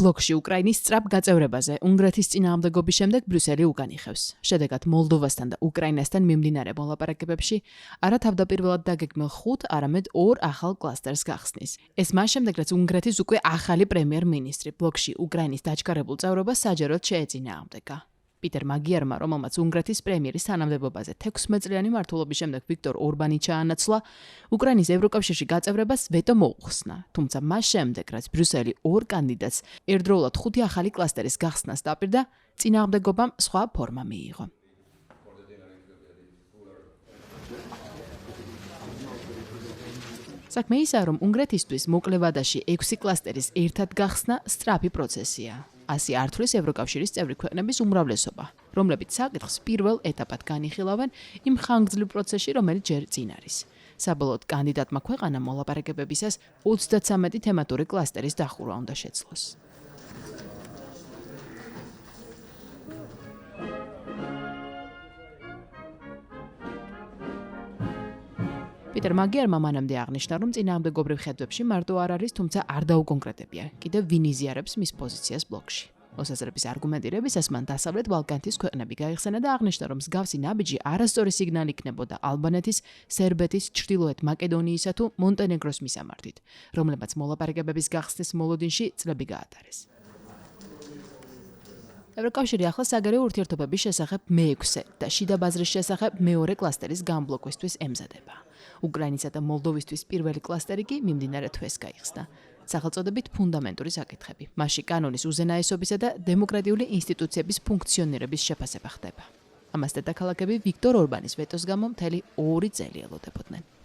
ბლოკში უკრაინის სწრაფ გაწევრებაზე უნგრეთის წინააღმდეგობის შემდეგ ბრიუსელი უკან იხევს. შედეგად მოლდოვასთან და უკრაინასთან მიმდინარე მოლაპარაკებებში არა თავდაპირველად დაგეგმილ 5, არამედ 2 ახალ კლასტერს გახსნის. ეს მას შემდეგ, რაც უნგრეთის უკვე ახალი პრემიერ-მინისტრი ბლოკში უკრაინის დაჩქარებულ წევრობას საჯაროდ შეეწინააღმდეგა. პიტერ მაგიარმა, რომელმაც უნგრეთის პრემიერის თანამდებობაზე 16 წლიანი მმართველობის შემდეგ ვიქტორ ორბანი ჩაანაცვლა, უკრაინის ევროკავშირში გაწევრებას ვეტო მოუხსნა. თუმცა მას შემდეგ, რაც ბრიუსელი 2 კანდიდატს ერთდროულად 5 ახალი კლასტერის გახსნას დაპირდა, წინააღმდეგობამ სხვა ფორმა მიიღო. საქმე ისაა, რომ უნგრეთისთვის მოკლე ვადაში 6 კლასტერის ერთად გახსნა სწრაფი პროცესია. ასე ართვლის ევროკავშირის წევრი ქვეყნების უმრავლესობა, რომლებიც საკითხს პირველ ეტაპად განიხილავენ იმ ხანგრძლივ პროცესში, რომელიც ჯერ წინ არის. საბოლოოდ კანდიდატმა ქვეყანამ მოლაპარაკებებისას 33 თემატური კლასტერის დახურვა უნდა შეძლოს. პიტერ მაგიარმა მანამდე აღნიშნა, რომ წინააღმდეგობრივ ხედვებში მარტო არ არის, თუმცა არ დაუკონკრეტებია, კიდევ ვინ იზიარებს მის პოზიციას ბლოკში. მოსაზრების არგუმენტირებისას მან დასავლეთ ბალკანეთის ქვეყნები გაიხსენა და აღნიშნა, რომ მსგავსი ნაბიჯი არასწორი სიგნალი იქნებოდა ალბანეთის, სერბეთის, ჩრდილოეთ მაკედონიისა თუ მონტენეგროს მისამართით, რომლებმაც მოლაპარაკებების გახსნის მოლოდინში წლები გაატარეს. ევროკავშირი ახლა საგარეო ურთიერთობების შესახებ მე-6 და შიდა ბაზრის შესახებ მე-2 კლასტერის გამბლოკვისთვის ემზადება. უკრაინისა და მოლდოვისთვის პირველი კლასტერი კი მიმდინარე თვეს გაიხსნა. სახელწოდებით ფუნდამენტური საკითხები. მასში კანონის უზენაესობისა და დემოკრატიული ინსტიტუციების ფუნქციონირების შეფასება ხდება. ამას დედაქალაქები ვიქტორ ორბანის ვეტოს გამო მთელი 2 წელი ელოდებოდნენ.